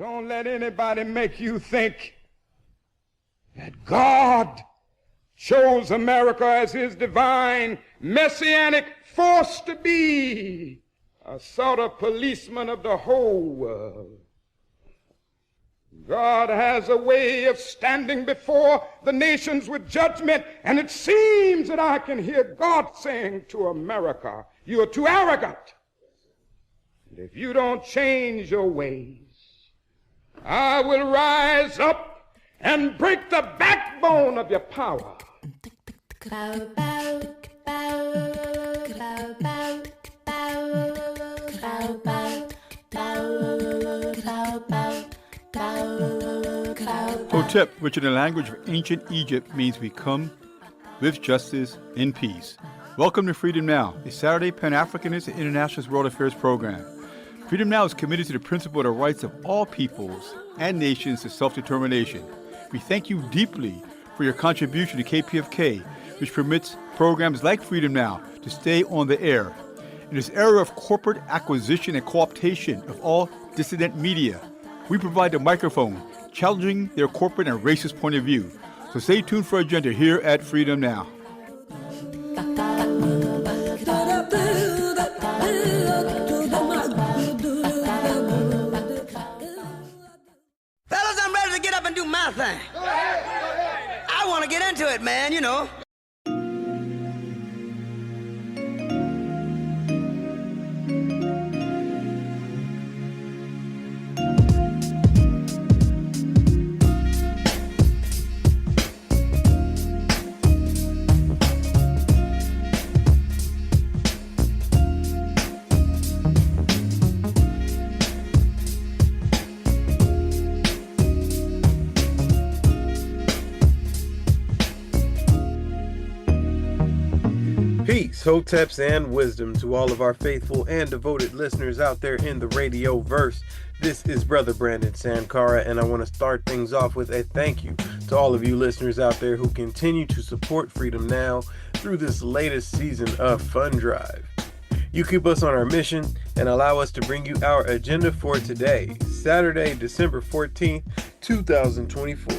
Don't let anybody make you think that God chose America as his divine messianic force to be a sort of policeman of the whole world. God has a way of standing before the nations with judgment, and it seems that I can hear God saying to America, you are too arrogant. And if you don't change your ways, I will rise up and break the backbone of your power. Hotep, which in the language of ancient Egypt means we come with justice in peace. Welcome to Freedom Now, a Saturday Pan-Africanist and Internationalist World Affairs program. Freedom Now is committed to the principle of the rights of all peoples and nations to self-determination. We thank you deeply for your contribution to KPFK, which permits programs like Freedom Now to stay on the air. In this era of corporate acquisition and co-optation of all dissident media, we provide the microphone, challenging their corporate and racist point of view. So stay tuned for Agenda here at Freedom Now. Fellas, I'm ready to get up and do my thing. I want to get into it, man, you know. Peace, hoteps, and wisdom to all of our faithful and devoted listeners out there in the radio verse. This is Brother Brandon Sankara, and I want to start things off with a thank you to all of you listeners out there who continue to support Freedom Now through this latest season of Fund Drive. You keep us on our mission and allow us to bring you our agenda for today, Saturday, December 14th, 2024.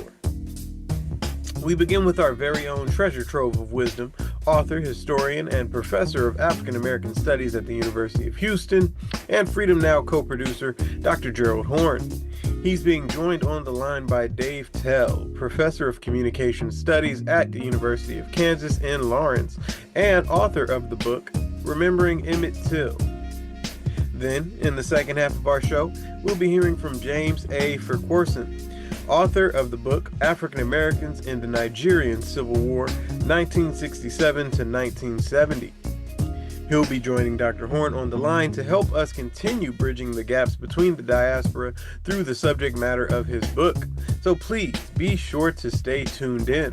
We begin with our very own treasure trove of wisdom, author, historian, and professor of African American Studies at the University of Houston, and Freedom Now co-producer, Dr. Gerald Horne. He's being joined on the line by Dave Tell, professor of communication studies at the University of Kansas in Lawrence, and author of the book, Remembering Emmett Till. Then, in the second half of our show, we'll be hearing from James A. Farquharson, author of the book African Americans in the Nigerian Civil War, 1967 to 1970. He'll be joining Dr. Horne on the line to help us continue bridging the gaps between the diaspora through the subject matter of his book. So please be sure to stay tuned in.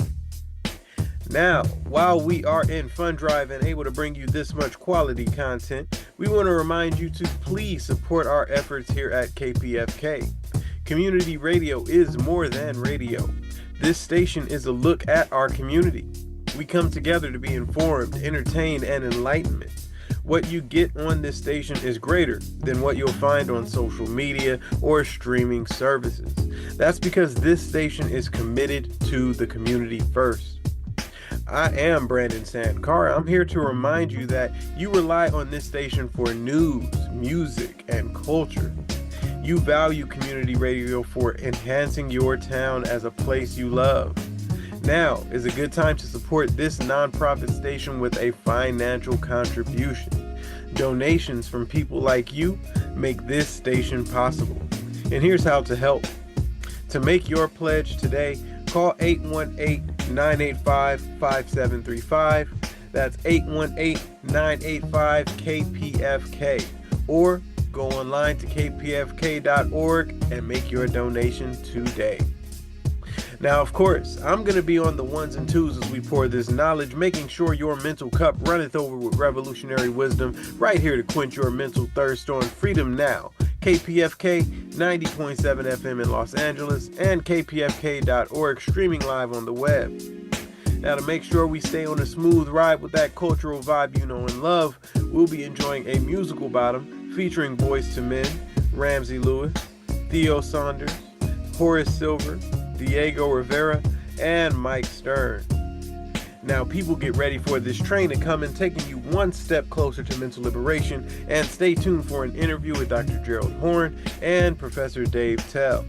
Now, while we are in Fund Drive and able to bring you this much quality content, we want to remind you to please support our efforts here at KPFK. Community radio is more than radio. This station is a look at our community. We come together to be informed, entertained, and enlightened. What you get on this station is greater than what you'll find on social media or streaming services. That's because this station is committed to the community first. I am Brandon Sankara. I'm here to remind you that you rely on this station for news, music, and culture. You value community radio for enhancing your town as a place you love. Now is a good time to support this nonprofit station with a financial contribution. Donations from people like you make this station possible. And here's how to help. To make your pledge today, call 818-985-5735. That's 818-985-KPFK. Or go online to kpfk.org and make your donation today. Now, of course, I'm going to be on the ones and twos as we pour this knowledge, making sure your mental cup runneth over with revolutionary wisdom, right here to quench your mental thirst on Freedom Now, KPFK 90.7 FM in Los Angeles, and kpfk.org, streaming live on the web. Now, to make sure we stay on a smooth ride with that cultural vibe you know and love, we'll be enjoying a musical bottom featuring Boyz II Men, Ramsey Lewis, Theo Saunders, Horace Silver, Diego Rivera, and Mike Stern. Now, people, get ready for this train to come and taking you one step closer to mental liberation, and stay tuned for an interview with Dr. Gerald Horne and Professor Dave Till.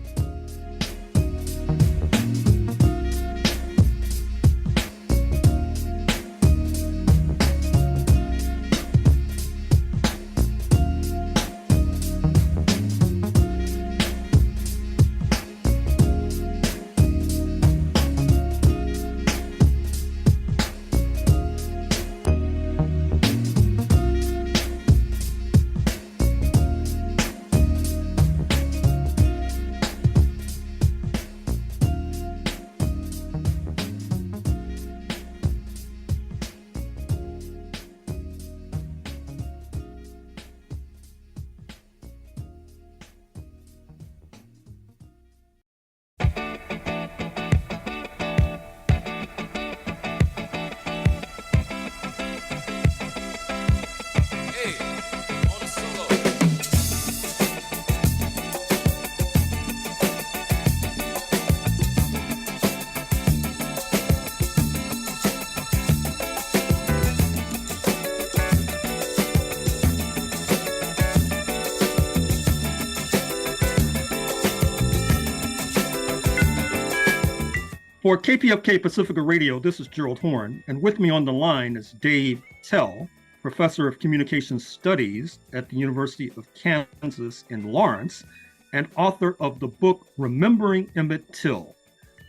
For KPFK Pacifica Radio, this is Gerald Horne, and with me on the line is Dave Till, Professor of Communications Studies at the University of Kansas in Lawrence, and author of the book Remembering Emmett Till.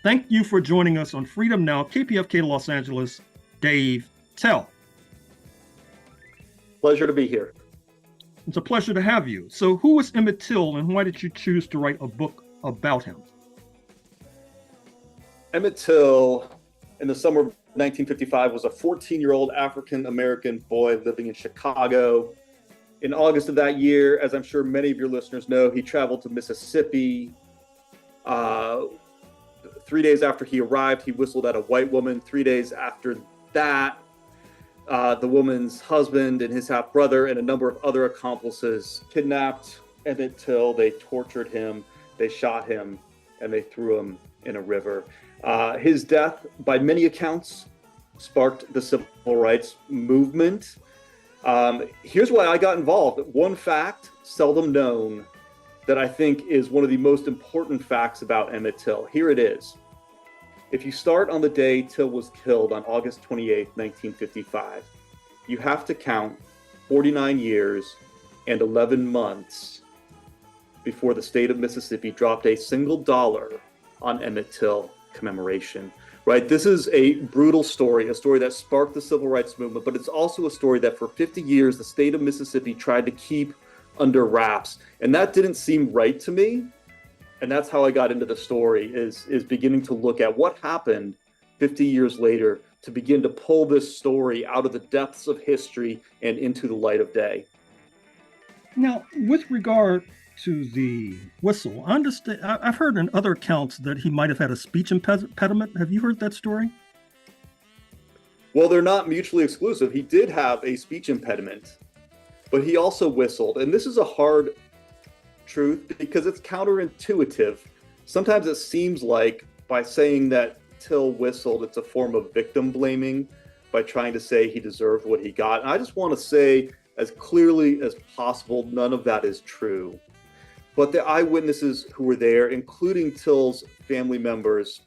Thank you for joining us on Freedom Now, KPFK Los Angeles, Dave Till. Pleasure to be here. It's a pleasure to have you. So who is Emmett Till, and why did you choose to write a book about him? Emmett Till, in the summer of 1955, was a 14-year-old African-American boy living in Chicago. In August of that year, as I'm sure many of your listeners know, he traveled to Mississippi. 3 days after he arrived, he whistled at a white woman. 3 days after that, the woman's husband and his half-brother and a number of other accomplices kidnapped Emmett Till. They tortured him, they shot him, and they threw him in a river. His death, by many accounts, sparked the civil rights movement. Here's why I got involved. One fact, seldom known, that I think is one of the most important facts about Emmett Till. Here it is. If you start on the day Till was killed on August 28, 1955, you have to count 49 years and 11 months before the state of Mississippi dropped a single dollar on Emmett Till commemoration, right? This is a brutal story, a story that sparked the civil rights movement, but it's also a story that for 50 years, the state of Mississippi tried to keep under wraps. And that didn't seem right to me. And that's how I got into the story, is beginning to look at what happened 50 years later to begin to pull this story out of the depths of history and into the light of day. Now, with regard to the whistle, I understand. I've heard in other accounts that he might have had a speech impediment. Have you heard that story? Well, they're not mutually exclusive. He did have a speech impediment, but he also whistled. And this is a hard truth because it's counterintuitive. Sometimes it seems like by saying that Till whistled, it's a form of victim blaming by trying to say he deserved what he got. And I just want to say as clearly as possible, none of that is true. But the eyewitnesses who were there, including Till's family members,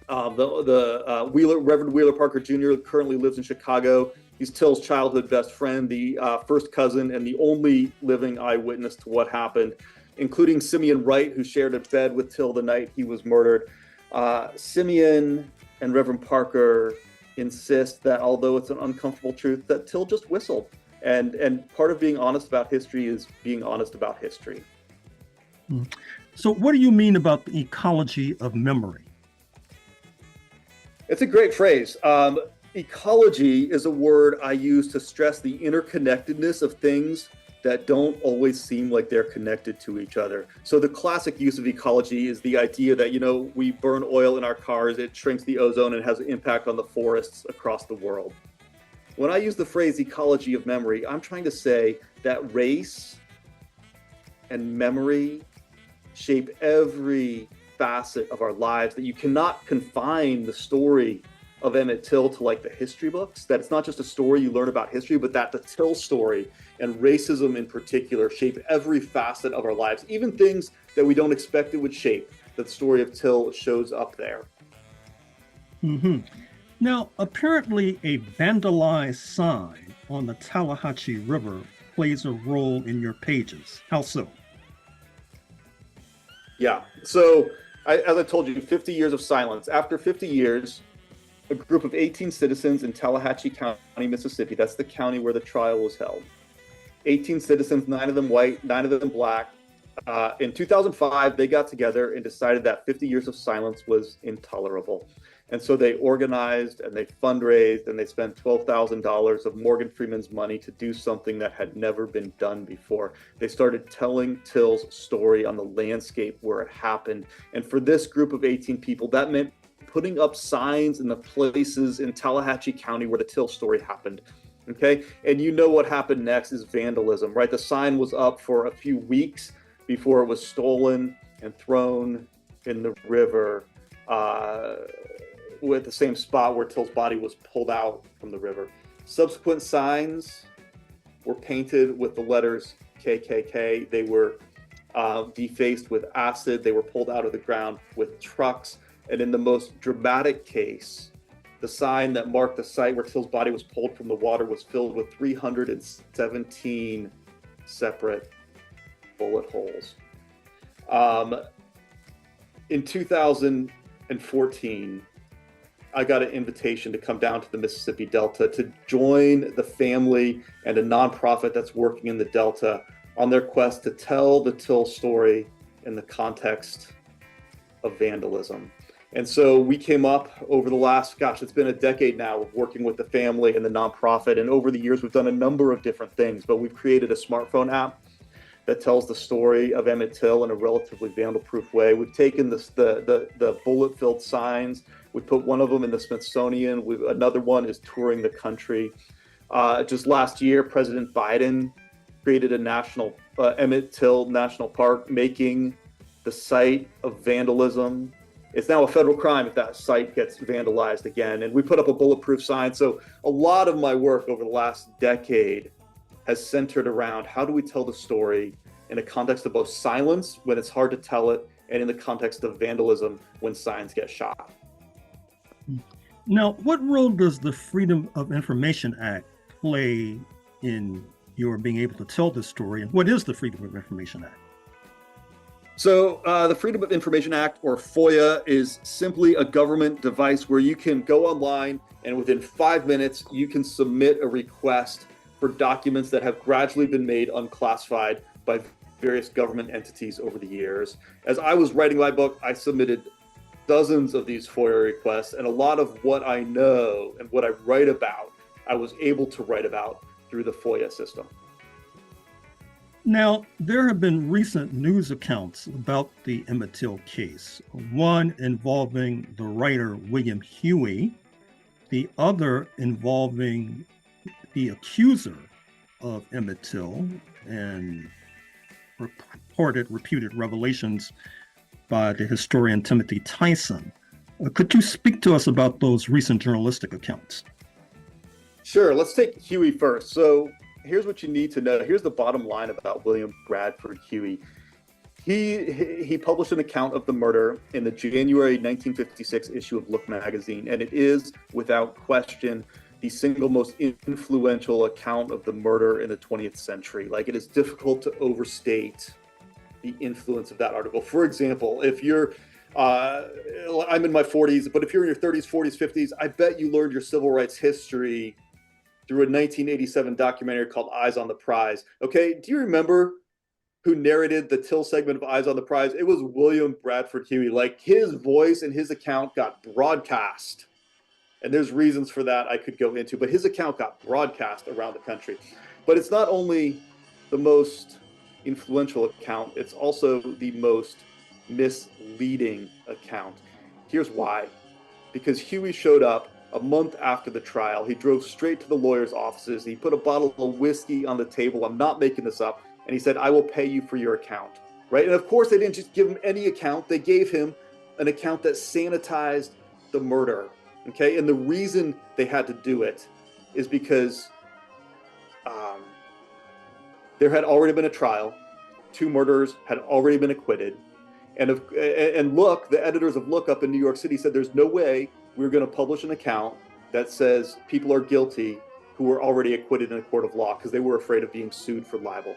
Reverend Wheeler Parker Jr. currently lives in Chicago. He's Till's childhood best friend, the first cousin, and the only living eyewitness to what happened, including Simeon Wright, who shared a bed with Till the night he was murdered. Simeon and Reverend Parker insist that although it's an uncomfortable truth, that Till just whistled. And part of being honest about history is being honest about history. So what do you mean about the ecology of memory? It's a great phrase. Ecology is a word I use to stress the interconnectedness of things that don't always seem like they're connected to each other. So the classic use of ecology is the idea that, we burn oil in our cars, it shrinks the ozone and has an impact on the forests across the world. When I use the phrase ecology of memory, I'm trying to say that race and memory shape every facet of our lives, that you cannot confine the story of Emmett Till to like the history books, that it's not just a story you learn about history, but that the Till story and racism in particular shape every facet of our lives, even things that we don't expect it would shape. The story of Till shows up there. Mm-hmm. Now, apparently a vandalized sign on the Tallahatchie River plays a role in your pages. How so? Yeah, so as I told you, 50 years of silence. After 50 years, a group of 18 citizens in Tallahatchie County, Mississippi, that's the county where the trial was held. 18 citizens, 9 of them white, 9 of them black. In 2005, they got together and decided that 50 years of silence was intolerable. And so they organized and they fundraised and they spent $12,000 of Morgan Freeman's money to do something that had never been done before. They started telling Till's story on the landscape where it happened. And for this group of 18 people, that meant putting up signs in the places in Tallahatchie County where the Till story happened. Okay, and you know what happened next is vandalism, right? The sign was up for a few weeks before it was stolen and thrown in the river with the same spot where Till's body was pulled out from the river. Subsequent signs were painted with the letters KKK. They were defaced with acid. They were pulled out of the ground with trucks. And in the most dramatic case, the sign that marked the site where Till's body was pulled from the water was filled with 317 separate bullet holes. In 2014, I got an invitation to come down to the Mississippi Delta to join the family and a nonprofit that's working in the Delta on their quest to tell the Till story in the context of vandalism. And so we came up over the last, it's been a decade now of working with the family and the nonprofit. And over the years, we've done a number of different things, but we've created a smartphone app that tells the story of Emmett Till in a relatively vandal-proof way. We've taken the bullet-filled signs. We put one of them in the Smithsonian. Another one is touring the country. Just last year, President Biden created a national Emmett Till National Park, making the site of vandalism. It's now a federal crime if that site gets vandalized again. And we put up a bulletproof sign. So a lot of my work over the last decade has centered around how do we tell the story in a context of both silence when it's hard to tell it, and in the context of vandalism when signs get shot. Now, what role does the Freedom of Information Act play in your being able to tell this story? And what is the Freedom of Information Act? So the Freedom of Information Act, or FOIA, is simply a government device where you can go online and within 5 minutes, you can submit a request for documents that have gradually been made unclassified by various government entities over the years. As I was writing my book, I submitted dozens of these FOIA requests, and a lot of what I know and what I write about, I was able to write about through the FOIA system. Now, there have been recent news accounts about the Emmett Till case, one involving the writer William Huey, the other involving the accuser of Emmett Till and reputed revelations by the historian Timothy Tyson. Could you speak to us about those recent journalistic accounts? Sure, let's take Huey first. So here's what you need to know. Here's the bottom line about William Bradford Huey. He published an account of the murder in the January 1956 issue of Look magazine, and it is, without question, the single most influential account of the murder in the 20th century. Like, it is difficult to overstate the influence of that article. For example, if you're, I'm in my 40s, but if you're in your 30s, 40s, 50s, I bet you learned your civil rights history through a 1987 documentary called Eyes on the Prize. Okay, do you remember who narrated the Till segment of Eyes on the Prize? It was William Bradford Huey. Like, his voice and his account got broadcast. And there's reasons for that I could go into, but his account got broadcast around the country. But it's not only the most influential account, it's also the most misleading account. Here's why. Because Huey showed up a month after the trial. He drove straight to the lawyer's offices. He put a bottle of whiskey on the table. I'm not making this up. And he said, "I will pay you for your account." right? And of course, they didn't just give him any account. They gave him an account that sanitized the murder, okay? And the reason they had to do it is because there had already been a trial. 2 murderers had already been acquitted. And Look, the editors of Look up in New York City said there's no way we're going to publish an account that says people are guilty who were already acquitted in a court of law, because they were afraid of being sued for libel.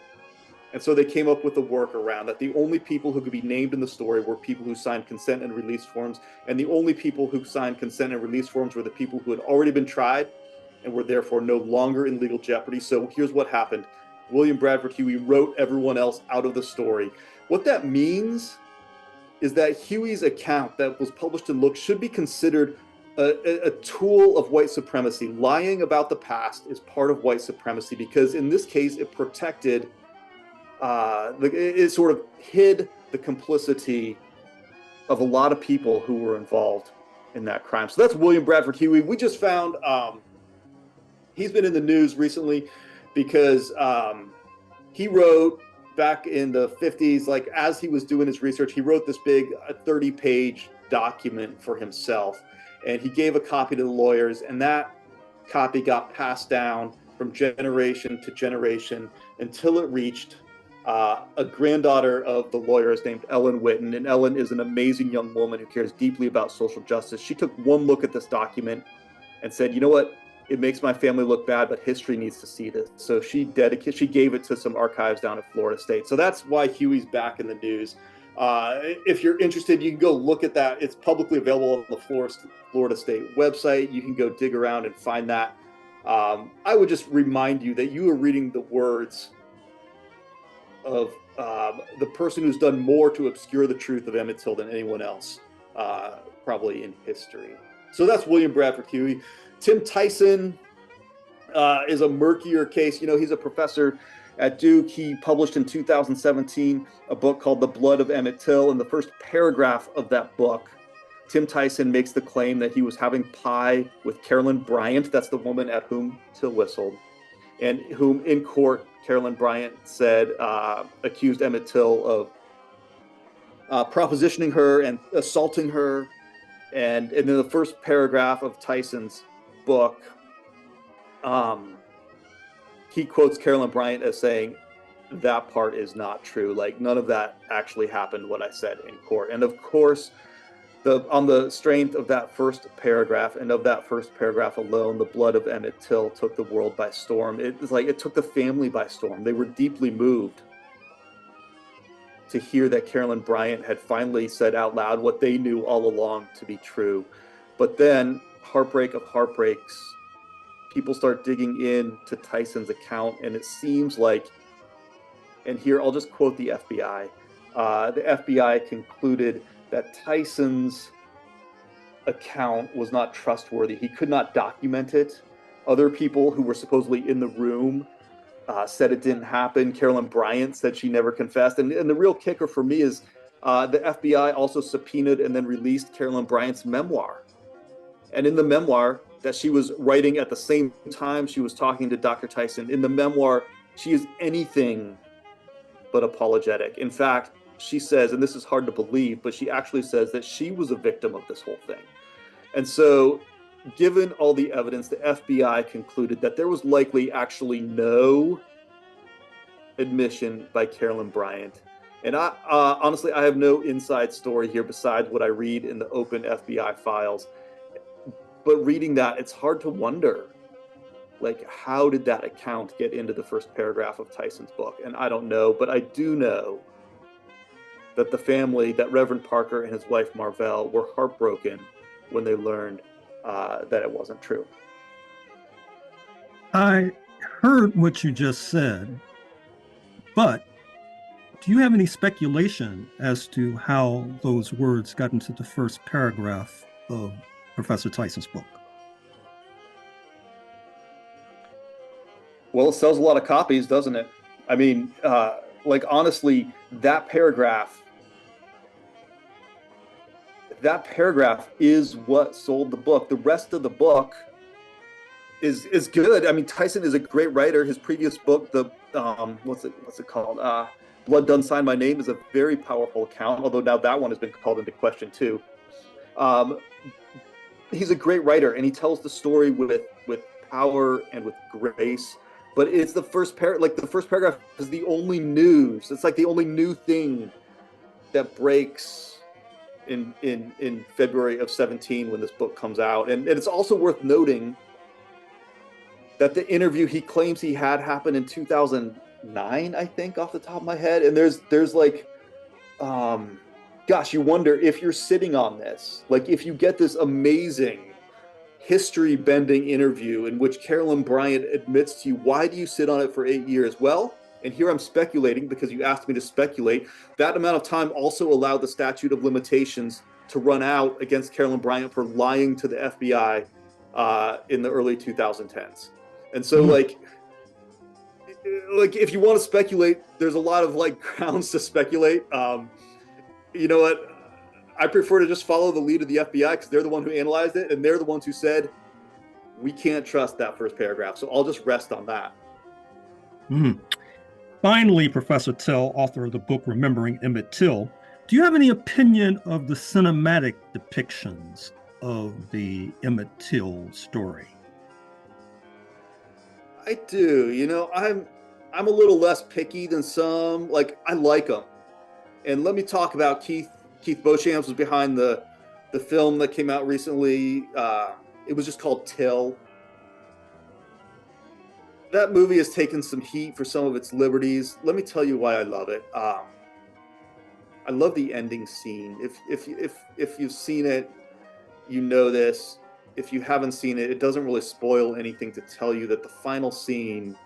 And so they came up with a workaround that the only people who could be named in the story were people who signed consent and release forms. And the only people who signed consent and release forms were the people who had already been tried and were therefore no longer in legal jeopardy. So here's what happened. William Bradford Huey wrote everyone else out of the story. What that means is that Huey's account that was published in Look should be considered a tool of white supremacy. Lying about the past is part of white supremacy, because in this case, it protected, it sort of hid the complicity of a lot of people who were involved in that crime. So that's William Bradford Huey. We just found he's been in the news recently because he wrote back in the 50s, like as he was doing his research, he wrote this big 30-page document for himself. And he gave a copy to the lawyers, and that copy got passed down from generation to generation until it reached a granddaughter of the lawyers named Ellen Whitten. And Ellen is an amazing young woman who cares deeply about social justice. She took one look at this document and said, you know what? It makes my family look bad, but history needs to see this. So she gave it to some archives down at Florida State. So that's why Huey's back in the news. If you're interested, you can go look at that. It's publicly available on the Florida State website. You can go dig around and find that. I would just remind you that you are reading the words of the person who's done more to obscure the truth of Emmett Till than anyone else, probably in history. So that's William Bradford Huey. Tim Tyson is a murkier case. You know, he's a professor at Duke. He published in 2017 a book called The Blood of Emmett Till. In the first paragraph of that book, Tim Tyson makes the claim that he was having pie with Carolyn Bryant. That's the woman at whom Till whistled, and whom in court Carolyn Bryant said accused Emmett Till of propositioning her and assaulting her. And in the first paragraph of Tyson's book, he quotes Carolyn Bryant as saying, that part is not true. Like, none of that actually happened, what I said in court. And of course, on the strength of that first paragraph, and of that first paragraph alone, the blood of Emmett Till took the world by storm. It was like it took the family by storm. They were deeply moved to hear that Carolyn Bryant had finally said out loud what they knew all along to be true. But then, heartbreak of heartbreaks, people start digging into Tyson's account, and it seems like, and here I'll just quote the FBI. The FBI concluded that Tyson's account was not trustworthy. He could not document it. Other people who were supposedly in the room said it didn't happen. Carolyn Bryant said she never confessed. And the real kicker for me is the FBI also subpoenaed and then released Carolyn Bryant's memoir. And in the memoir that she was writing at the same time she was talking to Dr. Tyson, in the memoir, she is anything but apologetic. In fact, she says, and this is hard to believe, but she actually says that she was a victim of this whole thing. And so, given all the evidence, the FBI concluded that there was likely actually no admission by Carolyn Bryant. And I honestly, I have no inside story here besides what I read in the open FBI files. But reading that, it's hard to wonder, like, how did that account get into the first paragraph of Tyson's book? And I don't know, but I do know that the family, that Reverend Parker and his wife Marvell, were heartbroken when they learned that it wasn't true. I heard what you just said, but do you have any speculation as to how those words got into the first paragraph of Professor Tyson's book? Well, it sells a lot of copies, doesn't it? I mean, like, honestly, that paragraph is what sold the book. The rest of the book is good. I mean, Tyson is a great writer. His previous book, the what's it called? Blood Done Sign My Name is a very powerful account, although now that one has been called into question too. He's a great writer, and he tells the story with power and with grace. But it's the first the first paragraph is the only news. It's like the only new thing that breaks in February of 17 when this book comes out. And it's also worth noting that the interview he claims he had happened in 2009, I think, off the top of my head. And there's like, gosh, you wonder if you're sitting on this, like if you get this amazing history-bending interview in which Carolyn Bryant admits to you, why do you sit on it for 8 years? Well, and here I'm speculating because you asked me to speculate, that amount of time also allowed the statute of limitations to run out against Carolyn Bryant for lying to the FBI in the early 2010s. And so like if you want to speculate, there's a lot of like grounds to speculate. You know what? I prefer to just follow the lead of the FBI because they're the one who analyzed it, and they're the ones who said, we can't trust that first paragraph. So I'll just rest on that. Mm-hmm. Finally, Professor Till, author of the book Remembering Emmett Till, do you have any opinion of the cinematic depictions of the Emmett Till story? I do. You know, I'm a little less picky than some. Like, I like them. And let me talk about Keith Beauchamp was behind the film that came out recently. It was just called Till. That movie has taken some heat for some of its liberties. Let me tell you why I love it. I love the ending scene. If you've seen it, you know this. If you haven't seen it, it doesn't really spoil anything to tell you that the final scene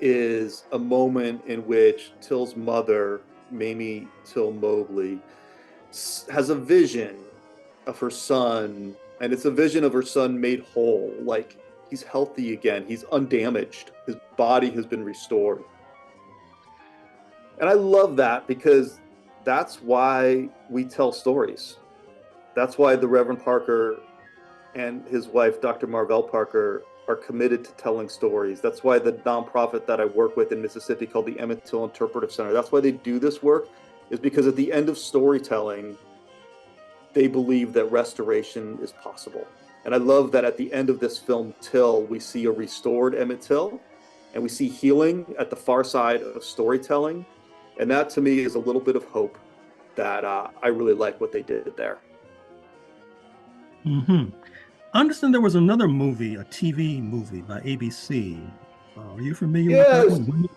is a moment in which Till's mother, Mamie Till Mobley, has a vision of her son, and it's a vision of her son made whole. Like, he's healthy again. He's undamaged. His body has been restored. And I love that because that's why we tell stories. That's why the Reverend Parker and his wife, Dr. Marvell Parker, are committed to telling stories. That's why the nonprofit that I work with in Mississippi called the Emmett Till Interpretive Center, that's why they do this work, is because at the end of storytelling, they believe that restoration is possible. And I love that at the end of this film, Till, we see a restored Emmett Till, and we see healing at the far side of storytelling. And that to me is a little bit of hope that I really like what they did there. Mm-hmm. I understand there was another movie, a TV movie by ABC. Are you familiar with that one?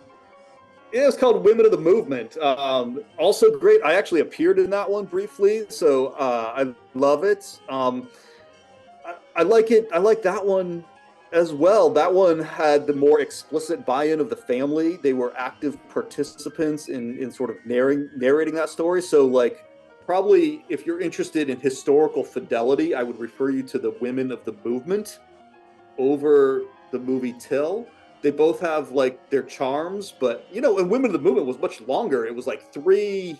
Yeah, it's called Women of the Movement. Also great. I actually appeared in that one briefly, so I love it. I like it. I like that one as well. That one had the more explicit buy-in of the family. They were active participants in sort of narrating that story. So like, probably if you're interested in historical fidelity, I would refer you to the Women of the Movement over the movie Till. They both have like their charms, but you know, and Women of the Movement was much longer. It was like 3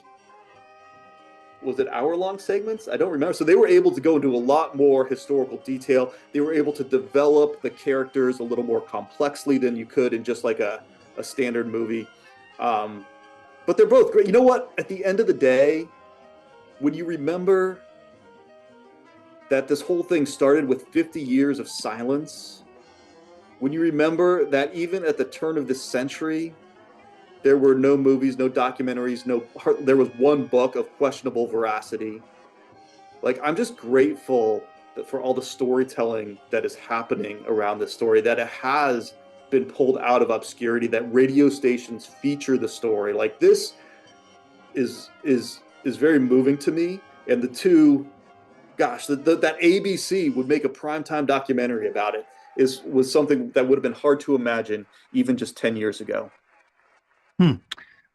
hour-long segments? I don't remember. So they were able to go into a lot more historical detail. They were able to develop the characters a little more complexly than you could in just like a standard movie. But they're both great. You know what? At the end of the day, when you remember that this whole thing started with 50 years of silence, when you remember that even at the turn of this century, there were no movies, no documentaries, there was one book of questionable veracity. Like, I'm just grateful for all the storytelling that is happening around this story, that it has been pulled out of obscurity, that radio stations feature the story. Like, this is very moving to me. And the two, gosh, that ABC would make a primetime documentary about it was something that would have been hard to imagine even just 10 years ago.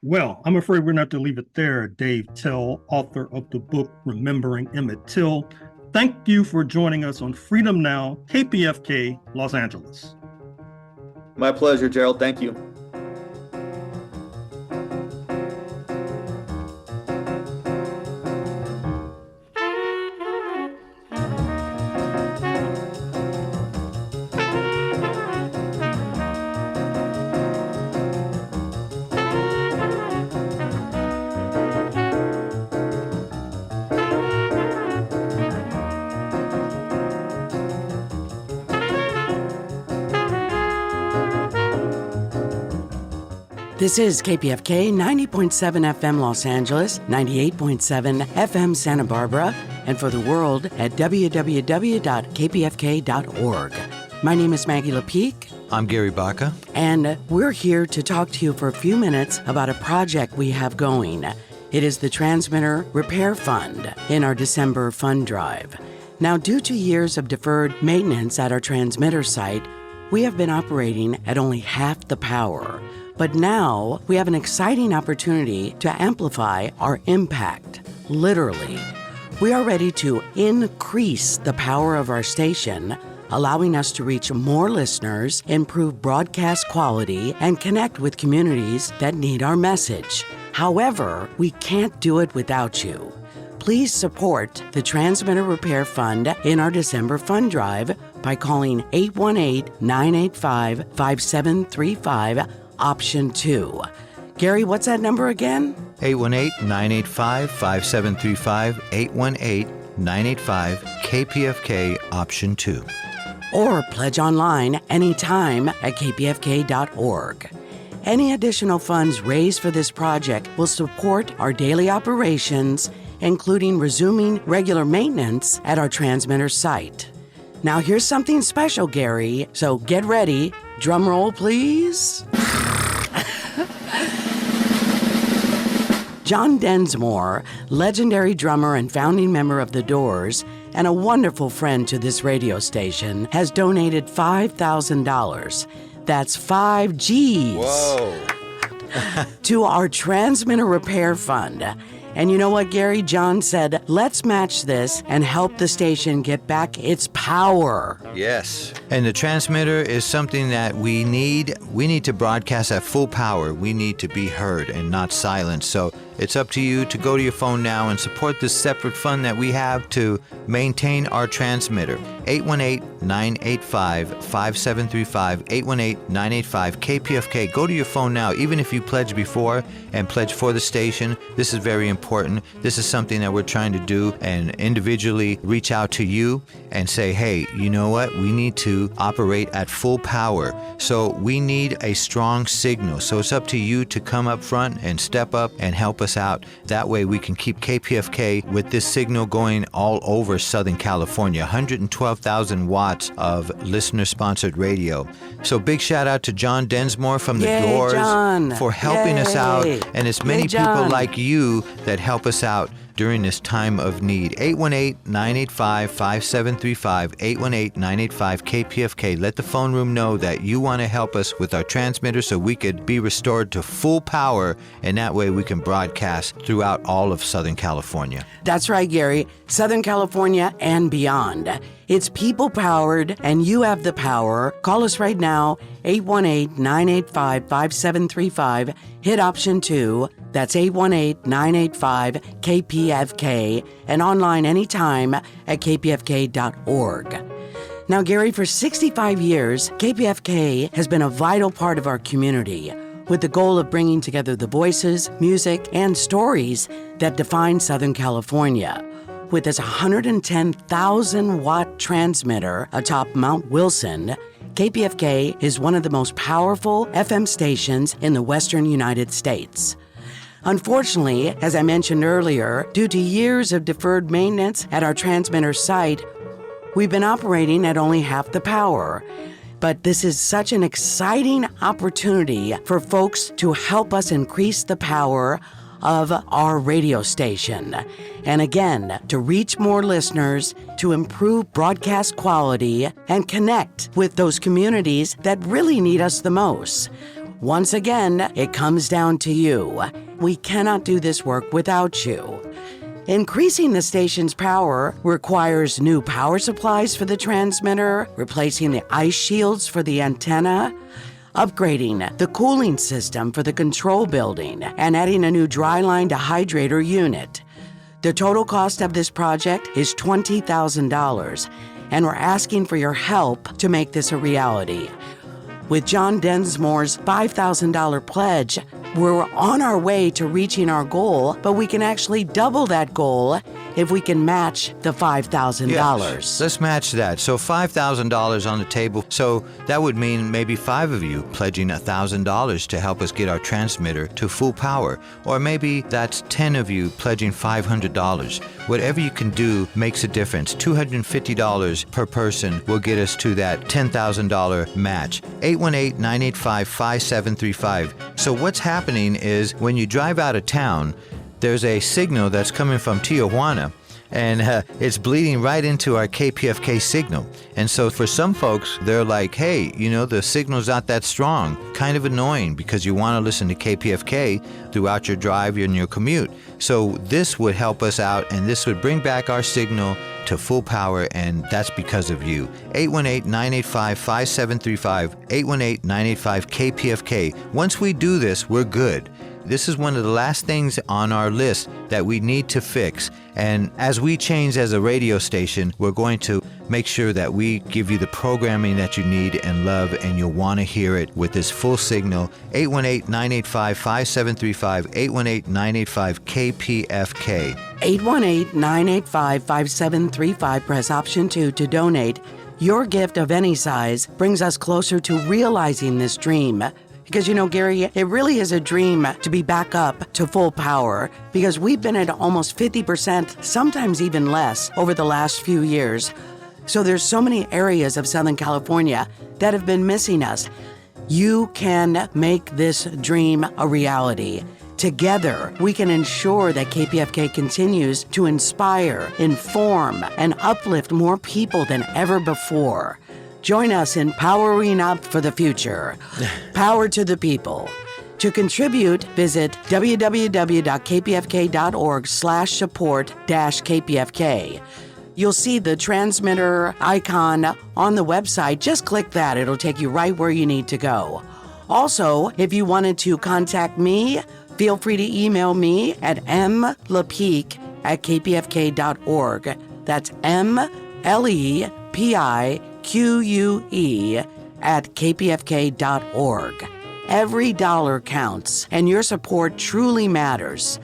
Well, I'm afraid we're not to leave it there. Dave Till, author of the book Remembering Emmett Till, thank you for joining us on Freedom Now, KPFK, Los Angeles. My pleasure, Gerald. Thank you. This is KPFK 90.7 FM Los Angeles, 98.7 FM Santa Barbara, and for the world at www.kpfk.org. My name is Maggie Lepeak. I'm Gary Baca. And we're here to talk to you for a few minutes about a project we have going. It is the Transmitter Repair Fund in our December fund drive. Now, due to years of deferred maintenance at our transmitter site, we have been operating at only half the power. But now we have an exciting opportunity to amplify our impact, literally. We are ready to increase the power of our station, allowing us to reach more listeners, improve broadcast quality, and connect with communities that need our message. However, we can't do it without you. Please support the Transmitter Repair Fund in our December fund drive by calling 818-985-5735, option 2. Gary, what's that number again? 818-985-5735, 818-985-KPFK, option 2. Or pledge online anytime at kpfk.org. Any additional funds raised for this project will support our daily operations, including resuming regular maintenance at our transmitter site. Now here's something special, Gary, so get ready. Drum roll, please. John Densmore, legendary drummer and founding member of The Doors, and a wonderful friend to this radio station, has donated $5,000. That's 5 G's. Whoa. To our Transmitter Repair Fund. And you know what, Gary? John said, let's match this and help the station get back its power. Yes. And the transmitter is something that we need. We need to broadcast at full power. We need to be heard and not silenced. So it's up to you to go to your phone now and support this separate fund that we have to maintain our transmitter. 818-985-5735, 818-985-KPFK. Go to your phone now, even if you pledged before and pledged for the station. This is very important. This is something that we're trying to do, and individually reach out to you and say, hey, you know what? We need to operate at full power. So we need a strong signal. So it's up to you to come up front and step up and help us out. That way we can keep KPFK with this signal going all over Southern California. 112,000 watts of listener-sponsored radio. So big shout out to John Densmore from The Doors, John, for helping us out. And it's many people John, like you that help us out during this time of need. 818-985-5735, 818-985-KPFK. Let the phone room know that you want to help us with our transmitter so we could be restored to full power, and that way we can broadcast throughout all of Southern California. That's right, Gary. Southern California and beyond. It's people-powered, and you have the power. Call us right now, 818-985-5735. Hit option 2. That's 818-985-KPFK, and online anytime at kpfk.org. Now, Gary, for 65 years, KPFK has been a vital part of our community, with the goal of bringing together the voices, music, and stories that define Southern California. With its 110,000-watt transmitter atop Mount Wilson, KPFK is one of the most powerful FM stations in the western United States. Unfortunately, as I mentioned earlier, due to years of deferred maintenance at our transmitter site, we've been operating at only half the power. But this is such an exciting opportunity for folks to help us increase the power of our radio station. And again, to reach more listeners, to improve broadcast quality, and connect with those communities that really need us the most. Once again, it comes down to you. We cannot do this work without you. Increasing the station's power requires new power supplies for the transmitter, replacing the ice shields for the antenna, upgrading the cooling system for the control building, and adding a new dry line dehydrator unit. The total cost of this project is $20,000, and we're asking for your help to make this a reality. With John Densmore's $5,000 pledge, we're on our way to reaching our goal, but we can actually double that goal if we can match the $5,000. Yes, let's match that. So $5,000 on the table. So that would mean maybe 5 of you pledging $1,000 to help us get our transmitter to full power. Or maybe that's 10 of you pledging $500. Whatever you can do makes a difference. $250 per person will get us to that $10,000 match. 818-985-5735. So what's happening is when you drive out of town, there's a signal that's coming from Tijuana, and it's bleeding right into our KPFK signal. And so for some folks, they're like, hey, the signal's not that strong. Kind of annoying because you want to listen to KPFK throughout your drive and your commute. So this would help us out, and this would bring back our signal to full power, and that's because of you. 818-985-5735, 818-985-KPFK. Once we do this, we're good. This is one of the last things on our list that we need to fix. And as we change as a radio station, we're going to make sure that we give you the programming that you need and love, and you'll want to hear it with this full signal. 818-985-5735, 818-985-KPFK. 818-985-5735. Press option 2 to donate. Your gift of any size brings us closer to realizing this dream. Because, Gary, it really is a dream to be back up to full power, because we've been at almost 50%, sometimes even less, over the last few years. So there's so many areas of Southern California that have been missing us. You can make this dream a reality. Together, we can ensure that KPFK continues to inspire, inform, and uplift more people than ever before. Join us in powering up for the future. Power to the people. To contribute, visit www.kpfk.org/support-KPFK. You'll see the transmitter icon on the website. Just click that. It'll take you right where you need to go. Also, if you wanted to contact me, feel free to email me at mlepique@kpfk.org. That's mlepique@kpfk.org. Every dollar counts, and your support truly matters.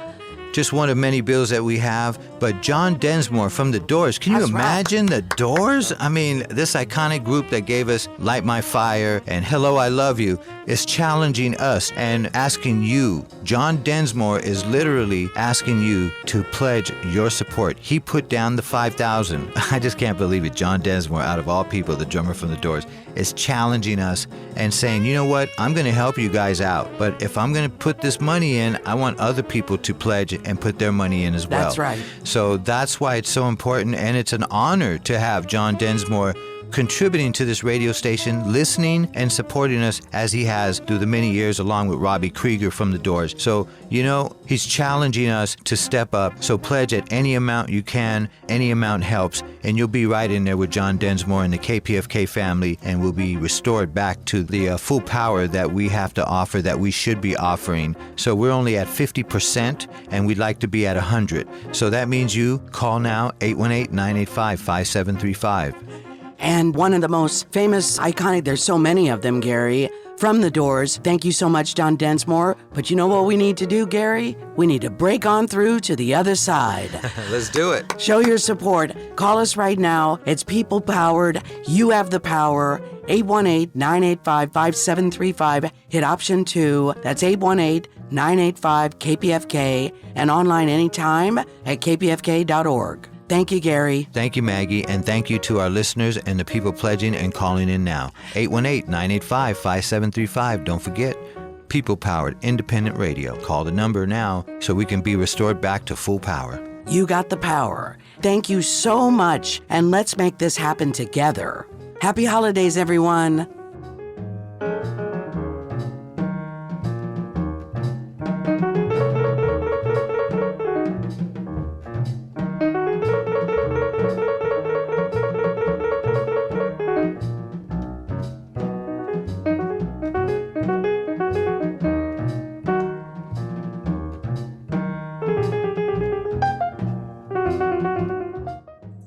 Just one of many bills that we have, but John Densmore from The Doors. Can you imagine The Doors? I mean, this iconic group that gave us Light My Fire and Hello, I Love You is challenging us and asking you. John Densmore is literally asking you to pledge your support. He put down the $5,000. I just can't believe it. John Densmore, out of all people, the drummer from The Doors, is challenging us and saying, you know what, I'm going to help you guys out. But if I'm going to put this money in, I want other people to pledge and put their money in as well. That's right. So that's why it's so important, and it's an honor to have John Densmore contributing to this radio station, listening and supporting us as he has through the many years, along with Robbie Krieger from The Doors. So, he's challenging us to step up. So pledge at any amount you can. Any amount helps, and you'll be right in there with John Densmore and the KPFK family, and we'll be restored back to the full power that we have to offer, that we should be offering. So we're only at 50%, and we'd like to be at 100. So that means you call now, 818-985-5735. And one of the most famous, iconic, there's so many of them, Gary, from The Doors. Thank you so much, John Densmore. But you know what we need to do, Gary? We need to break on through to the other side. Let's do it. Show your support. Call us right now. It's people-powered. You have the power. 818-985-5735. Hit option 2. That's 818-985-KPFK. And online anytime at kpfk.org. Thank you, Gary. Thank you, Maggie. And thank you to our listeners and the people pledging and calling in now. 818-985-5735. Don't forget, people-powered independent radio. Call the number now so we can be restored back to full power. You got the power. Thank you so much, and let's make this happen together. Happy holidays, everyone.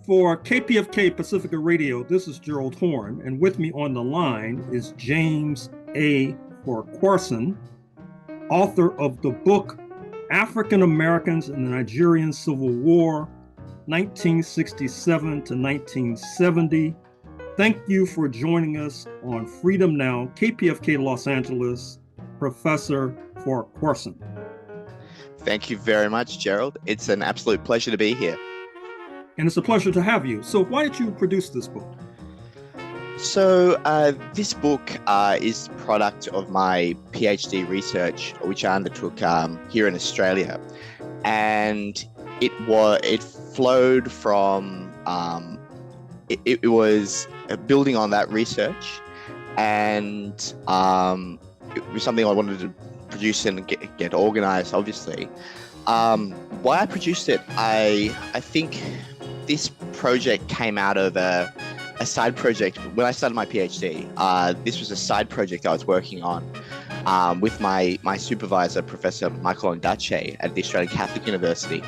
For KPFK Pacifica Radio, this is Gerald Horne, and with me on the line is James A. Farquharson, author of the book African Americans in the Nigerian Civil War, 1967 to 1970. Thank you for joining us on Freedom Now, KPFK Los Angeles, Professor Farquharson. Thank you very much, Gerald. It's an absolute pleasure to be here. And it's a pleasure to have you. So why did you produce this book? So this book is the product of my PhD research, which I undertook here in Australia. And it flowed from, it was building on that research, and it was something I wanted to produce and get organized, obviously. Why I produced it, I think this project came out of a side project. When I started my PhD, this was a side project I was working on with my supervisor, Professor Michael Ondaatje at the Australian Catholic University.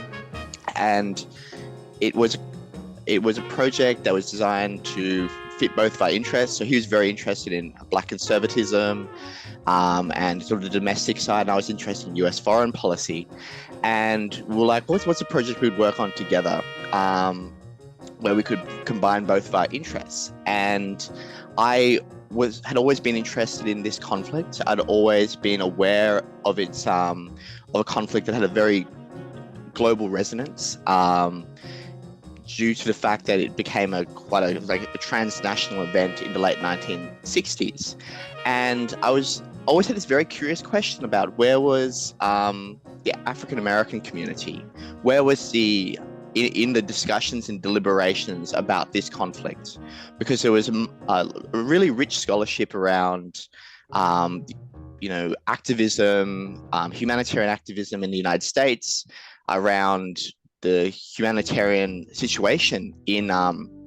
And it was a project that was designed to fit both of our interests. So he was very interested in Black conservatism and sort of the domestic side, and I was interested in US foreign policy. And we were like, what's a project we'd work on together where we could combine both of our interests? And I had always been interested in this conflict. I'd always been aware of its of a conflict that had a very global resonance due to the fact that it became quite a transnational event in the late 1960s. And I always had this very curious question about where was the African American community? Where was in the discussions and deliberations about this conflict? Because there was a really rich scholarship around activism, humanitarian activism in the United States, around the humanitarian situation in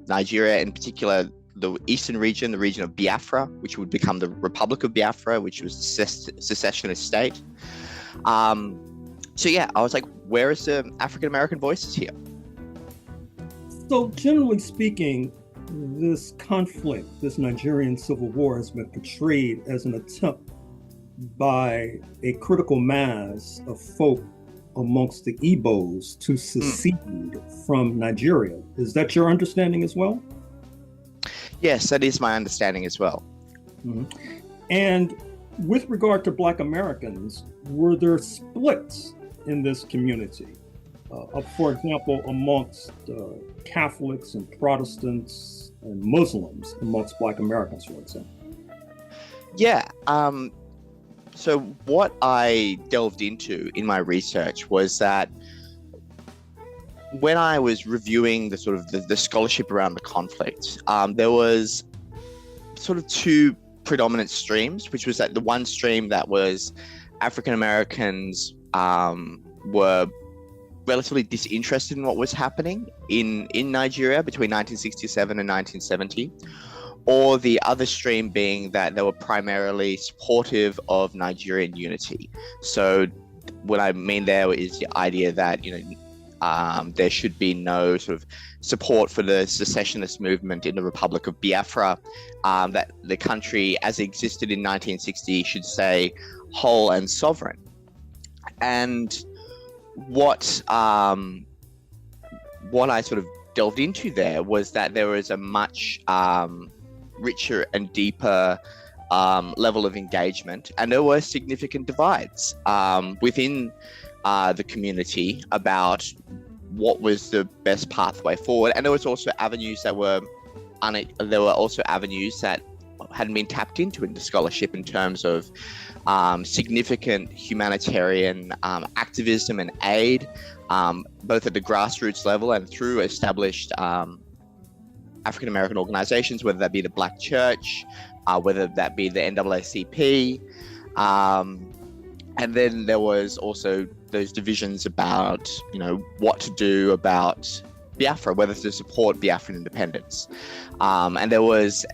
Nigeria, in particular, the eastern region, the region of Biafra, which would become the Republic of Biafra, which was a secessionist state. So yeah, I was like, where is the African-American voices here? So generally speaking, this conflict, this Nigerian Civil War, has been portrayed as an attempt by a critical mass of folk amongst the Igbos to secede from Nigeria. Is that your understanding as well? Yes, that is my understanding as well. Mm-hmm. And with regard to Black Americans, were there splits in this community? For example, amongst Catholics and Protestants and Muslims amongst Black Americans, for example? Yeah. So what I delved into in my research was that when I was reviewing the sort of the scholarship around the conflict, there was sort of two predominant streams, which was that the one stream that was African Americans were relatively disinterested in what was happening in Nigeria between 1967 and 1970, or the other stream being that they were primarily supportive of Nigerian unity. So what I mean there is the idea that, there should be no sort of support for the secessionist movement in the Republic of Biafra, that the country as it existed in 1960 should stay whole and sovereign. And what I sort of delved into there was that there was a much richer and deeper level of engagement, and there were significant divides within the community about what was the best pathway forward. And there was also avenues that hadn't been tapped into in the scholarship in terms of significant humanitarian activism and aid, both at the grassroots level and through established African American organizations, whether that be the Black Church, whether that be the NAACP. And then there was also those divisions about, what to do about Biafra, whether to support Biafran independence. And there was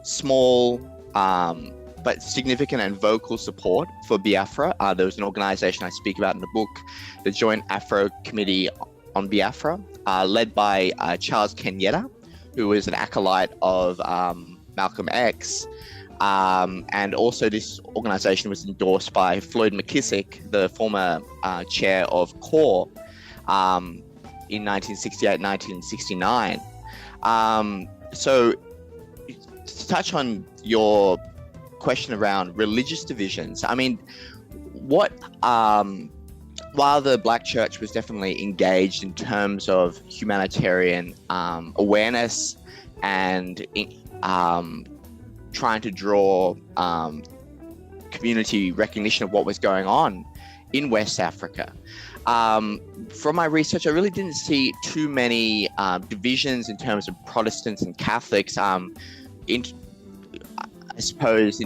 small but significant and vocal support for Biafra. There was an organization I speak about in the book, the Joint Afro Committee on Biafra, led by Charles Kenyatta, who was an acolyte of Malcolm X, And also this organization was endorsed by Floyd McKissick, the former chair of CORE, in 1968, 1969. So to touch on your question around religious divisions, I mean, while the Black Church was definitely engaged in terms of humanitarian awareness and trying to draw community recognition of what was going on in West Africa. From my research, I really didn't see too many divisions in terms of Protestants and Catholics. I suppose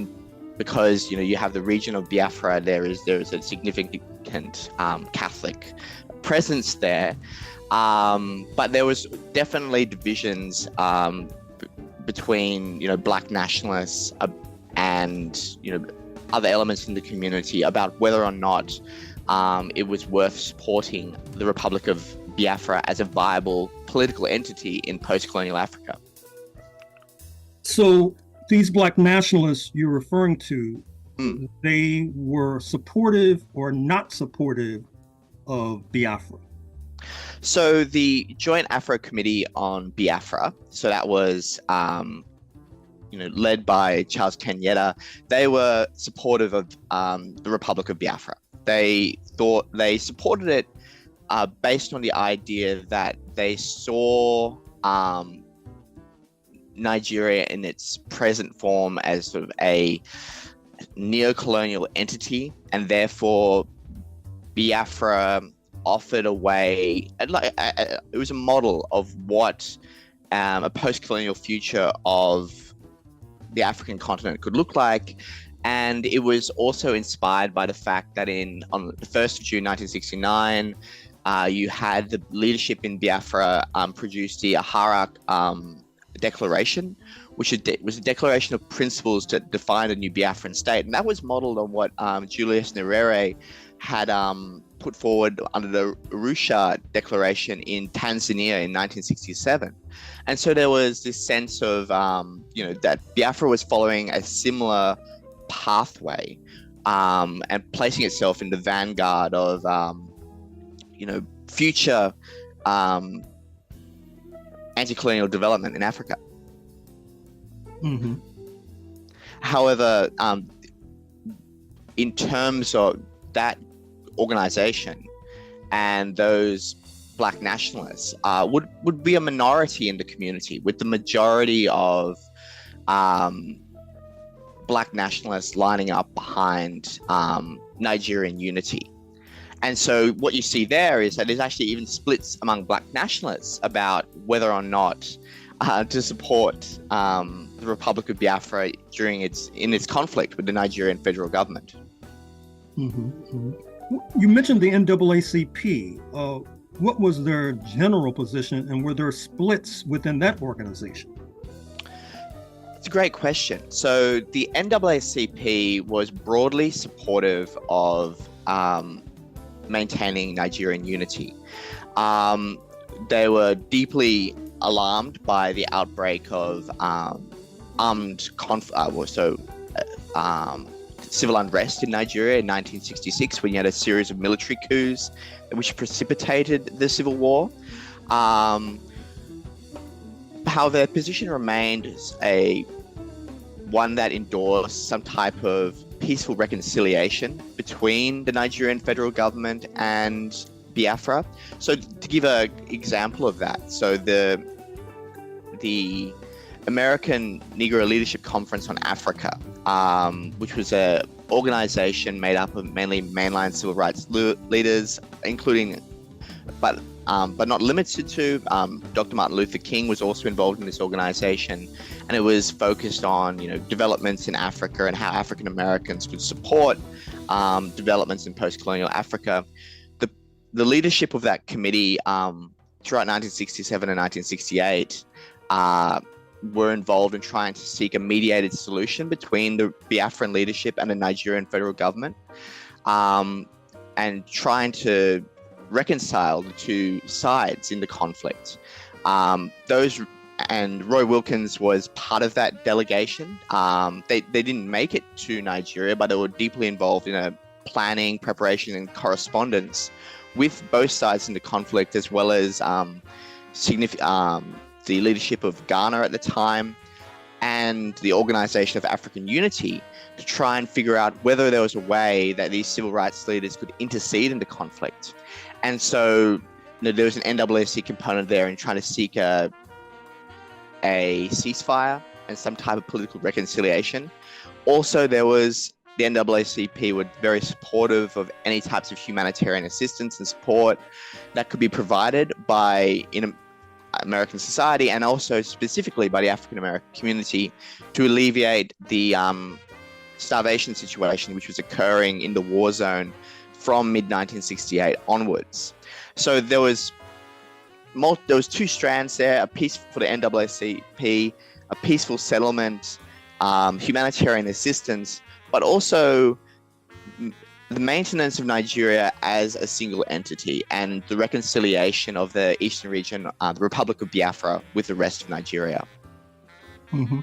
because you have the region of Biafra, there is a significant Catholic presence there, but there was definitely divisions between Black nationalists and other elements in the community about whether or not it was worth supporting the Republic of Biafra as a viable political entity in post-colonial Africa. So these Black nationalists you're referring to, they were supportive or not supportive of Biafra? So the Joint Afro Committee on Biafra, so that was led by Charles Kenyatta, they were supportive of the Republic of Biafra. They supported it based on the idea that they saw Nigeria in its present form as sort of a neo-colonial entity, and therefore Biafra offered a way, it was a model of what a post-colonial future of the African continent could look like. And it was also inspired by the fact that on the 1st of June 1969, you had the leadership in Biafra produce the Ahara Declaration, which was a declaration of principles to define a new Biafran state. And that was modeled on what Julius Nyerere had put forward under the Arusha Declaration in Tanzania in 1967. And so there was this sense of, that Biafra was following a similar pathway and placing itself in the vanguard of, future anti-colonial development in Africa. Mm-hmm. However, in terms of that organization and those Black nationalists would be a minority in the community, with the majority of Black nationalists lining up behind Nigerian unity. And so what you see there is that there's actually even splits among Black nationalists about whether or not to support the Republic of Biafra in its conflict with the Nigerian federal government. Mm-hmm. Mm-hmm. You mentioned the NAACP. What was their general position, and were there splits within that organization? It's a great question. So the NAACP was broadly supportive of maintaining Nigerian unity. They were deeply alarmed by the outbreak of civil unrest in Nigeria in 1966, when you had a series of military coups which precipitated the civil war. How their position remained one that endorsed some type of peaceful reconciliation between the Nigerian federal government and Biafra. So to give an example of that, so the American Negro Leadership Conference on Africa, which was an organization made up of mainly mainline civil rights leaders, including, but not limited to, Dr. Martin Luther King was also involved in this organization, and it was focused on developments in Africa and how African Americans could support developments in post-colonial Africa. The leadership of that committee throughout 1967 and 1968 were involved in trying to seek a mediated solution between the Biafran leadership and the Nigerian federal government, and trying to reconcile the two sides in the conflict. Those and Roy Wilkins was part of that delegation. They didn't make it to Nigeria, but they were deeply involved in a planning, preparation, and correspondence with both sides in the conflict, as well as the leadership of Ghana at the time and the Organization of African Unity, to try and figure out whether there was a way that these civil rights leaders could intercede in the conflict. And so there was an NAACP component there in trying to seek a ceasefire and some type of political reconciliation. Also, there was the NAACP were very supportive of any types of humanitarian assistance and support that could be provided by American society, and also specifically by the African American community, to alleviate the starvation situation which was occurring in the war zone from mid-1968 onwards. So there was two strands there: a piece for the NAACP, a peaceful settlement, humanitarian assistance, but also the maintenance of Nigeria as a single entity and the reconciliation of the eastern region, the Republic of Biafra, with the rest of Nigeria. Mm-hmm.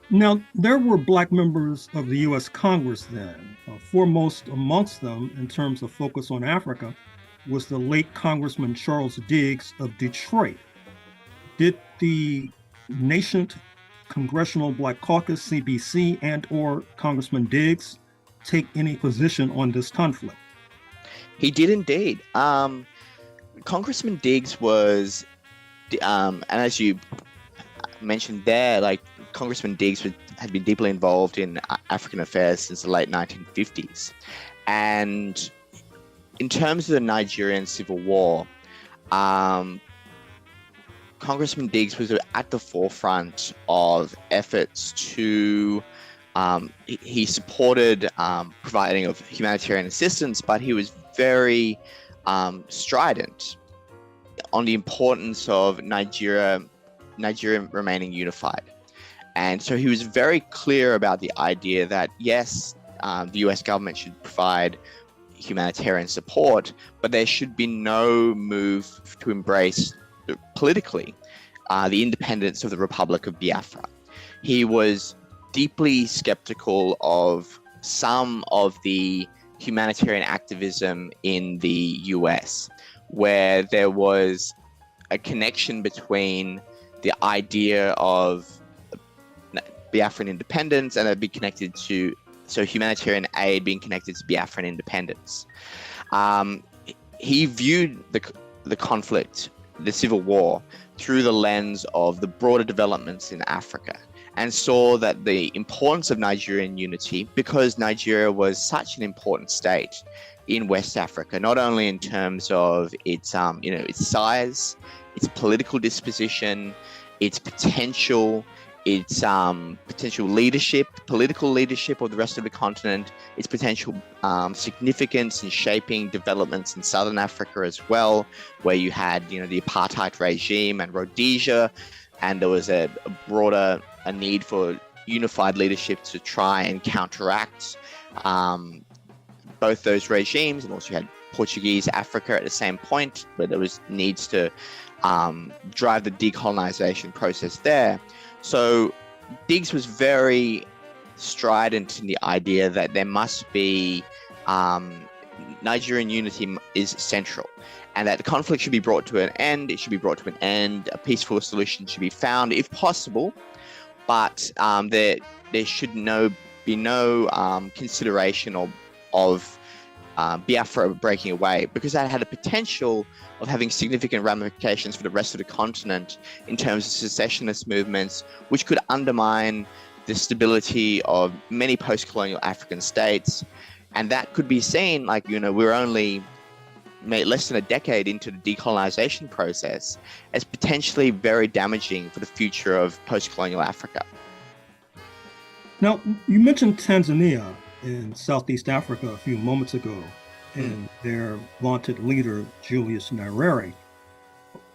Now, there were Black members of the U.S. Congress then. Foremost amongst them, in terms of focus on Africa, was the late Congressman Charles Diggs of Detroit. Did the nascent Congressional Black Caucus, CBC, and/or Congressman Diggs take any position on this conflict? He did indeed. Congressman Diggs was, and as you mentioned there, like Congressman Diggs had been deeply involved in African affairs since the late 1950s. And in terms of the Nigerian Civil War, Congressman Diggs was at the forefront of efforts to he supported providing of humanitarian assistance, but he was very strident on the importance of Nigeria remaining unified. And so he was very clear about the idea that, yes, the US government should provide humanitarian support, but there should be no move to embrace politically the independence of the Republic of Biafra. He was deeply skeptical of some of the humanitarian activism in the US, where there was a connection between the idea of Biafran independence and it'd be connected to, so humanitarian aid being connected to Biafran independence. He viewed the conflict, the civil war, through the lens of the broader developments in Africa, and saw that the importance of Nigerian unity, because Nigeria was such an important state in West Africa, not only in terms of its its size, its political disposition, its potential, its potential leadership, political leadership of the rest of the continent, its potential significance in shaping developments in Southern Africa as well, where you had the apartheid regime and Rhodesia, and there was a broader need for unified leadership to try and counteract both those regimes. And also you had Portuguese Africa at the same point, where there was needs to drive the decolonization process there. So Diggs was very strident in the idea that there must be Nigerian unity is central, and that the conflict should be brought to an end. It should be brought to an end. A peaceful solution should be found, if possible, but there should be no consideration of Biafra breaking away, because that had a potential of having significant ramifications for the rest of the continent in terms of secessionist movements, which could undermine the stability of many post-colonial African states. And that could be seen, we're only less than a decade into the decolonization process, as potentially very damaging for the future of post-colonial Africa. Now, you mentioned Tanzania in Southeast Africa a few moments ago, and their vaunted leader, Julius Nyerere.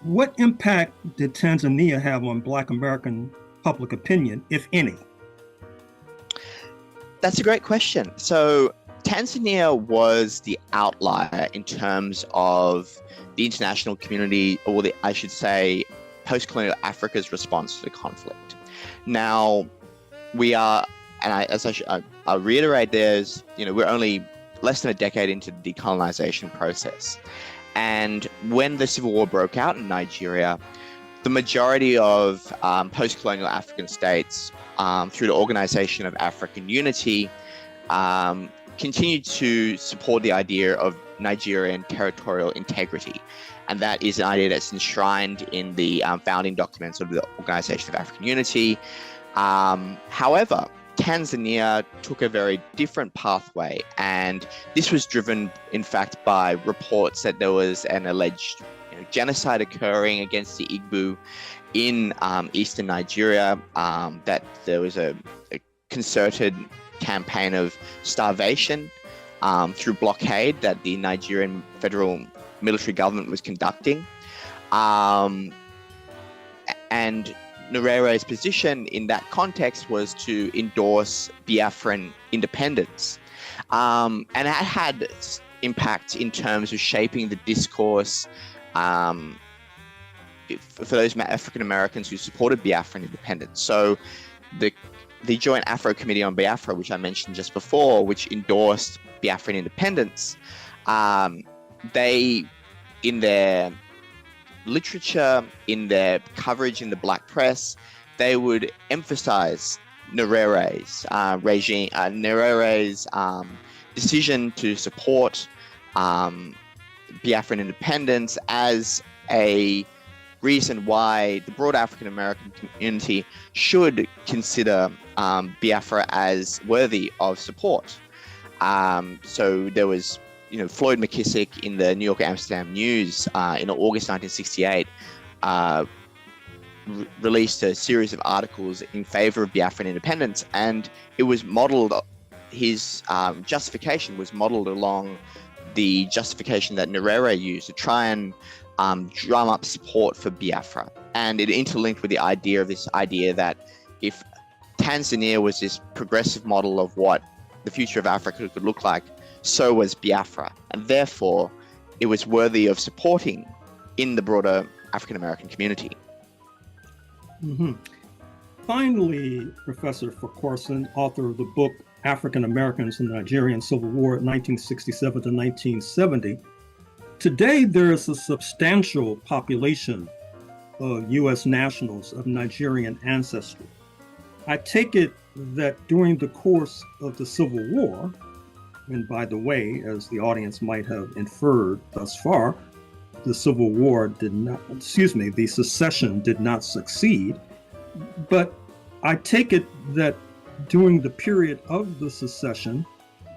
What impact did Tanzania have on Black American public opinion, if any? That's a great question. So Tanzania was the outlier in terms of the international community, or I should say post-colonial Africa's response to the conflict. Now, we are, and I'll reiterate, we're only less than a decade into the decolonization process. And when the Civil War broke out in Nigeria, the majority of post-colonial African states, through the Organization of African Unity, continued to support the idea of Nigerian territorial integrity. And that is an idea that's enshrined in the founding documents of the Organization of African Unity. However, Tanzania took a very different pathway, and this was driven, in fact, by reports that there was an alleged genocide occurring against the Igbo in eastern Nigeria, that there was a concerted campaign of starvation through blockade that the Nigerian federal military government was conducting. And Nyerere's position in that context was to endorse Biafran independence. And that had impact in terms of shaping the discourse for those African Americans who supported Biafran independence. So the Joint Afro Committee on Biafra, which I mentioned just before, which endorsed Biafran independence, they, in their literature, in their coverage in the black press, they would emphasize Nyerere's decision to support Biafran independence as a reason why the broad African American community should consider Biafra as worthy of support. So there was, Floyd McKissick in the New York Amsterdam News in August 1968 released a series of articles in favor of Biafran independence, and it was modeled, his justification was modeled along the justification that Nyerere used to try and drum up support for Biafra. And it interlinked with the idea that if Tanzania was this progressive model of what the future of Africa could look like, so was Biafra. And therefore, it was worthy of supporting in the broader African American community. Mm-hmm. Finally, Professor Farquharson, author of the book African Americans in the Nigerian Civil War, 1967 to 1970. Today, there is a substantial population of U.S. nationals of Nigerian ancestry. I take it that during the course of the Civil War, and by the way, as the audience might have inferred thus far, the secession did not succeed. But I take it that during the period of the secession,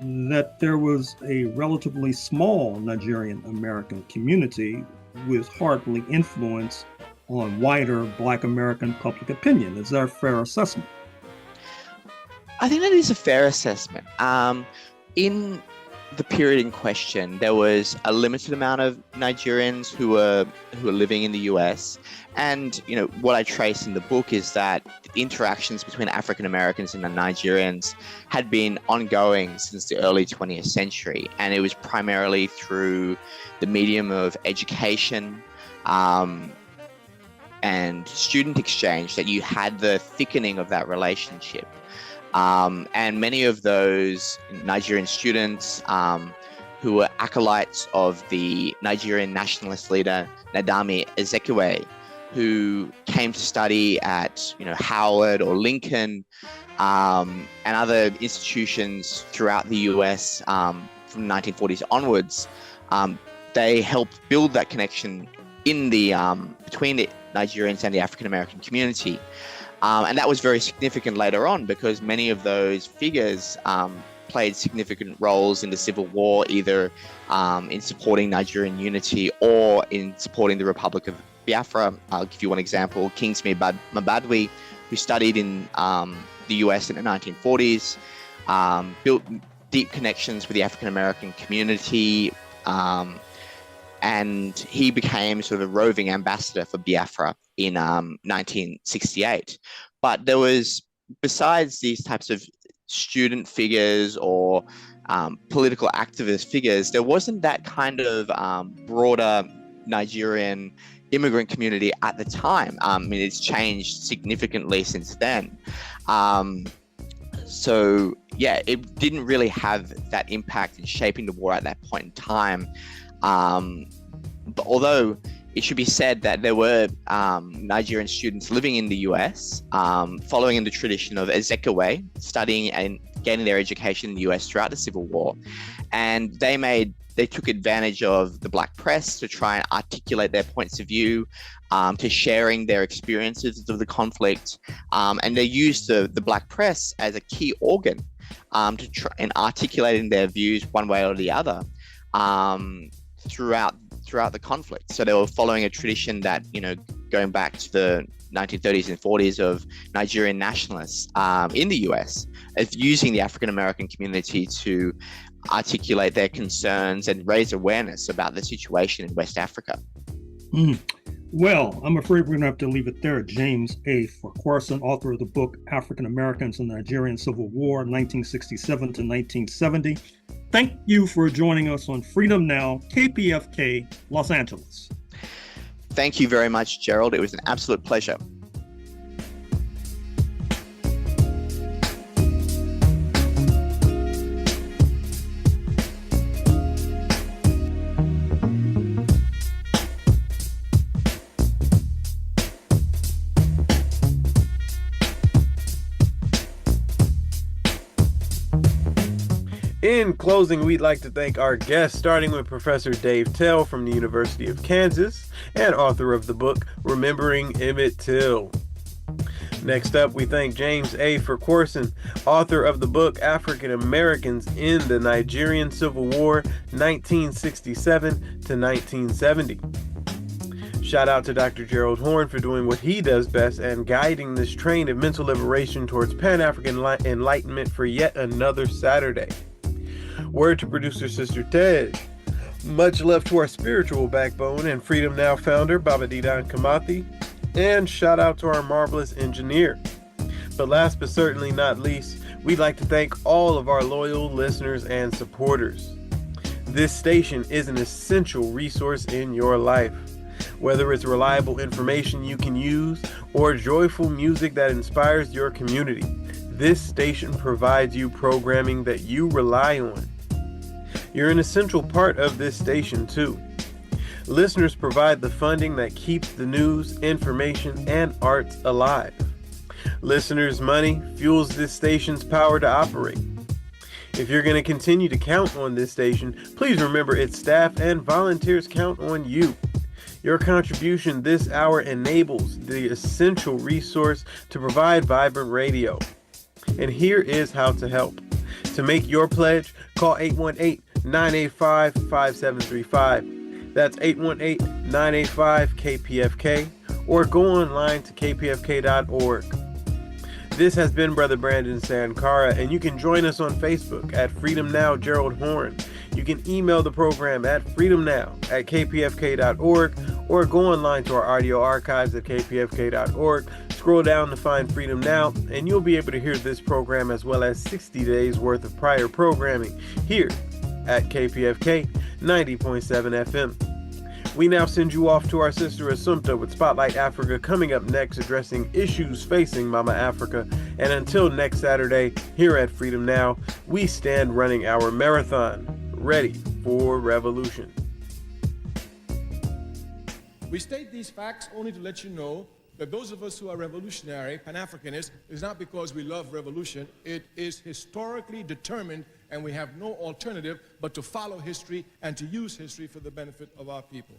that there was a relatively small Nigerian American community with hardly influence on wider Black American public opinion. Is that a fair assessment? I think that is a fair assessment. In the period in question, there was a limited amount of Nigerians who were living in the US. And, what I trace in the book is that the interactions between African Americans and the Nigerians had been ongoing since the early 20th century. And it was primarily through the medium of education and student exchange that you had the thickening of that relationship. And many of those Nigerian students who were acolytes of the Nigerian nationalist leader Nnamdi Azikiwe, who came to study at Howard or Lincoln and other institutions throughout the US from the 1940s onwards, they helped build that connection in the between the Nigerians and the African American community. And that was very significant later on because many of those figures played significant roles in the Civil War, either in supporting Nigerian unity or in supporting the Republic of Biafra. I'll give you one example. Kingsley Mbadwe, who studied in the US in the 1940s, built deep connections with the African American community, and he became sort of a roving ambassador for Biafra in 1968. But there was, besides these types of student figures or political activist figures, there wasn't that kind of broader Nigerian immigrant community at the time. I mean, it's changed significantly since then. So yeah, it didn't really have that impact in shaping the war at that point in time. But although it should be said that there were Nigerian students living in the US, following in the tradition of Ezekwe, studying and gaining their education in the US throughout the Civil War. And they took advantage of the black press to try and articulate their points of view, to sharing their experiences of the conflict. And they used the black press as a key organ to try and articulating their views one way or the other throughout the conflict. So they were following a tradition that, going back to the 1930s and 40s of Nigerian nationalists in the US, of using the African American community to articulate their concerns and raise awareness about the situation in West Africa. Well, I'm afraid we're going to have to leave it there. James A. Farquharson, author of the book African Americans in the Nigerian Civil War, 1967 to 1970. Thank you for joining us on Freedom Now, KPFK, Los Angeles. Thank you very much, Gerald. It was an absolute pleasure. In closing, we'd like to thank our guests, starting with Professor Dave Till from the University of Kansas and author of the book Remembering Emmett Till. Next up, we thank James A. Farquharson, author of the book African Americans in the Nigerian Civil War, 1967 to 1970. Shout out to Dr. Gerald Horne for doing what he does best and guiding this train of mental liberation towards Pan-African enlightenment for yet another Saturday. Word to producer Sister Tej. Much love to our spiritual backbone and Freedom Now founder, Babadidan Kamathi. And shout out to our marvelous engineer. But last but certainly not least, we'd like to thank all of our loyal listeners and supporters. This station is an essential resource in your life. Whether it's reliable information you can use or joyful music that inspires your community, this station provides you programming that you rely on. You're an essential part of this station too. Listeners provide the funding that keeps the news, information, and arts alive. Listeners' money fuels this station's power to operate. If you're going to continue to count on this station, please remember its staff and volunteers count on you. Your contribution this hour enables the essential resource to provide vibrant radio. And here is how to help. To make your pledge, call 818-985-5735. That's 818-985-KPFK, or go online to kpfk.org. This has been Brother Brandon Sankara, and you can join us on Facebook at Freedom Now Gerald Horne. You can email the program at freedomnow@kpfk.org, or go online to our audio archives at kpfk.org. Scroll down to find Freedom Now, and you'll be able to hear this program as well as 60 days worth of prior programming here at KPFK 90.7 FM. We now send you off to our sister Assumpta with Spotlight Africa coming up next, addressing issues facing Mama Africa. And until next Saturday, here at Freedom Now, we stand running our marathon, ready for revolution. We state these facts only to let you know that those of us who are revolutionary, Pan-Africanists, is not because we love revolution. It is historically determined, and we have no alternative but to follow history and to use history for the benefit of our people.